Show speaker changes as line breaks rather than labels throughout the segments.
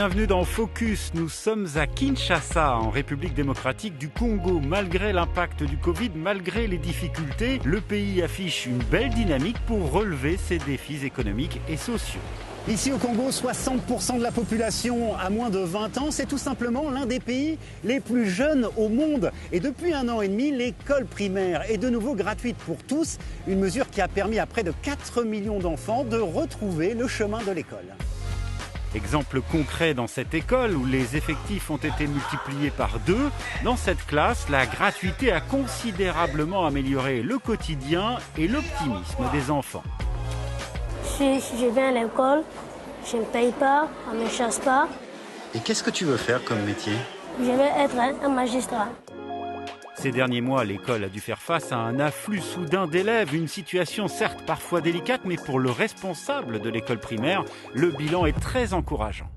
Bienvenue dans Focus, nous sommes à Kinshasa, en République démocratique du Congo. Malgré l'impact du Covid, malgré les difficultés, le pays affiche une belle dynamique pour relever ses défis économiques et sociaux.
Ici au Congo, 60% de la population a moins de 20 ans. C'est tout simplement l'un des pays les plus jeunes au monde. Et depuis 1 an et demi, l'école primaire est de nouveau gratuite pour tous. Une mesure qui a permis à près de 4 millions d'enfants de retrouver le chemin de l'école.
Exemple concret dans cette école où les effectifs ont été multipliés par 2. Dans cette classe, la gratuité a considérablement amélioré le quotidien et l'optimisme des enfants.
Je viens à l'école, je ne paye pas, on ne me chasse pas.
Et qu'est-ce que tu veux faire comme métier?
Je vais être un magistrat.
Ces derniers mois, l'école a dû faire face à un afflux soudain d'élèves, une situation certes parfois délicate, mais pour le responsable de l'école primaire, le bilan est très encourageant.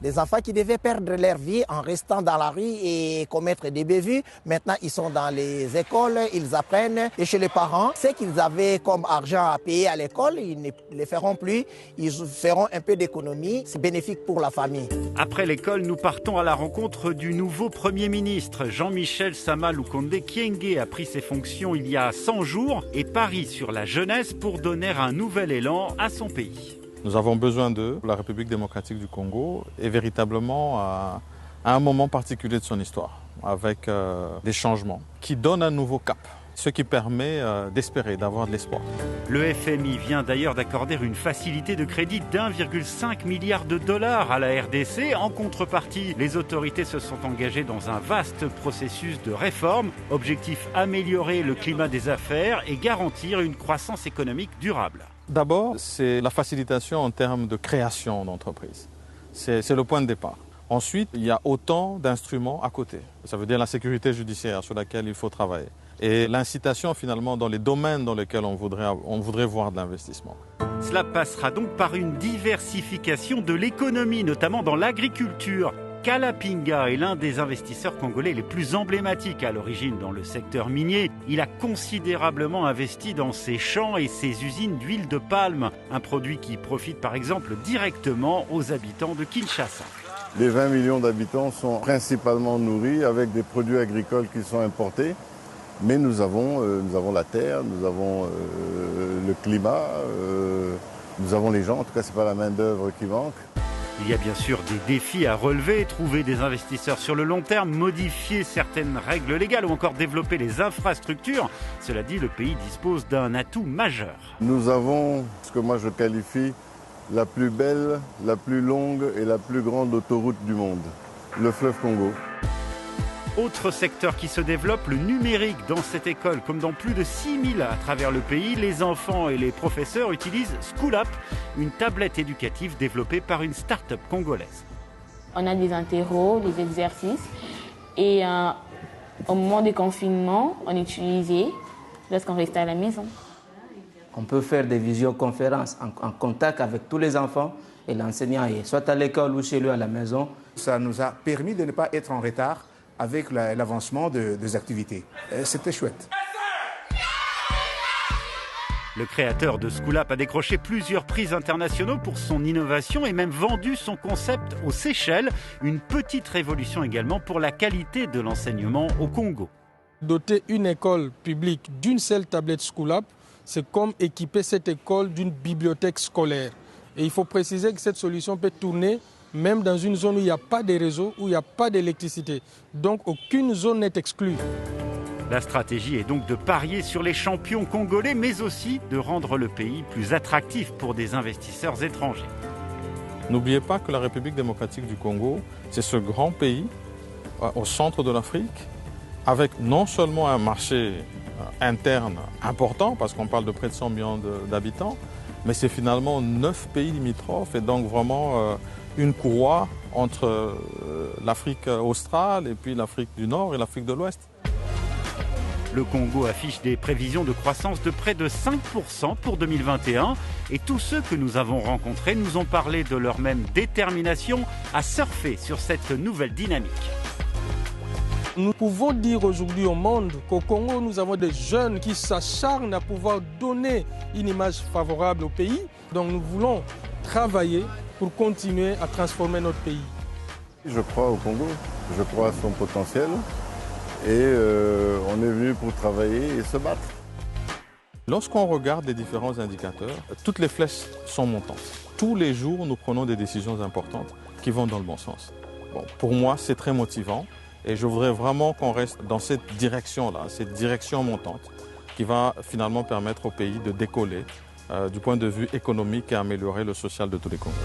Des enfants qui devaient perdre leur vie en restant dans la rue et commettre des bévues, maintenant ils sont dans les écoles, ils apprennent. Et chez les parents, ce qu'ils avaient comme argent à payer à l'école, ils ne le feront plus, ils feront un peu d'économie, c'est bénéfique pour la famille.
Après l'école, nous partons à la rencontre du nouveau Premier ministre. Jean-Michel Sama Lukonde Kyenge a pris ses fonctions il y a 100 jours et parie sur la jeunesse pour donner un nouvel élan à son pays.
Nous avons besoin d'eux. La République démocratique du Congo est véritablement à un moment particulier de son histoire, avec des changements qui donnent un nouveau cap, ce qui permet d'espérer, d'avoir de l'espoir.
Le FMI vient d'ailleurs d'accorder une facilité de crédit d'1,5 milliard de dollars à la RDC. En contrepartie, les autorités se sont engagées dans un vaste processus de réforme. Objectif, améliorer le climat des affaires et garantir une croissance économique durable.
D'abord, c'est la facilitation en termes de création d'entreprises. C'est le point de départ. Ensuite, il y a autant d'instruments à côté. Ça veut dire la sécurité judiciaire sur laquelle il faut travailler. Et l'incitation finalement dans les domaines dans lesquels on voudrait voir de l'investissement.
Cela passera donc par une diversification de l'économie, notamment dans l'agriculture. Kalapinga est l'un des investisseurs congolais les plus emblématiques à l'origine dans le secteur minier. Il a considérablement investi dans ses champs et ses usines d'huile de palme, un produit qui profite par exemple directement aux habitants de Kinshasa.
Les 20 millions d'habitants sont principalement nourris avec des produits agricoles qui sont importés, mais nous avons la terre, nous avons le climat, nous avons les gens, en tout cas c'est pas la main-d'œuvre qui manque.
Il y a bien sûr des défis à relever, trouver des investisseurs sur le long terme, modifier certaines règles légales ou encore développer les infrastructures. Cela dit, le pays dispose d'un atout majeur.
Nous avons ce que moi je qualifie la plus belle, la plus longue et la plus grande autoroute du monde, le fleuve Congo.
Autre secteur qui se développe, le numérique. Dans cette école, comme dans plus de 6000 à travers le pays, les enfants et les professeurs utilisent School-App, une tablette éducative développée par une start-up congolaise.
On a des interros, des exercices et au moment du confinement, on utilisait lorsqu'on restait à la maison.
On peut faire des visioconférences en contact avec tous les enfants et l'enseignant, soit à l'école ou chez lui à la maison.
Ça nous a permis de ne pas être en retard avec l'avancement des activités. C'était chouette.
Le créateur de School-App a décroché plusieurs prix internationaux pour son innovation et même vendu son concept aux Seychelles. Une petite révolution également pour la qualité de l'enseignement au Congo.
Doter une école publique d'une seule tablette School-App, c'est comme équiper cette école d'une bibliothèque scolaire. Et il faut préciser que cette solution peut tourner même dans une zone où il n'y a pas de réseau, où il n'y a pas d'électricité. Donc aucune zone n'est exclue.
La stratégie est donc de parier sur les champions congolais, mais aussi de rendre le pays plus attractif pour des investisseurs étrangers.
N'oubliez pas que la République démocratique du Congo, c'est ce grand pays au centre de l'Afrique, avec non seulement un marché interne important, parce qu'on parle de près de 100 millions d'habitants, mais c'est finalement 9 pays limitrophes et donc vraiment une courroie entre l'Afrique australe et puis l'Afrique du Nord et l'Afrique de l'Ouest.
Le Congo affiche des prévisions de croissance de près de 5% pour 2021 et tous ceux que nous avons rencontrés nous ont parlé de leur même détermination à surfer sur cette nouvelle dynamique.
Nous pouvons dire aujourd'hui au monde qu'au Congo, nous avons des jeunes qui s'acharnent à pouvoir donner une image favorable au pays. Donc nous voulons travailler pour continuer à transformer notre pays.
Je crois au Congo, je crois à son potentiel et on est venu pour travailler et se battre.
Lorsqu'on regarde les différents indicateurs, toutes les flèches sont montantes. Tous les jours, nous prenons des décisions importantes qui vont dans le bon sens. Bon, pour moi, c'est très motivant et je voudrais vraiment qu'on reste dans cette direction-là, cette direction montante qui va finalement permettre au pays de décoller du point de vue économique et améliorer le social de tous les Congolais.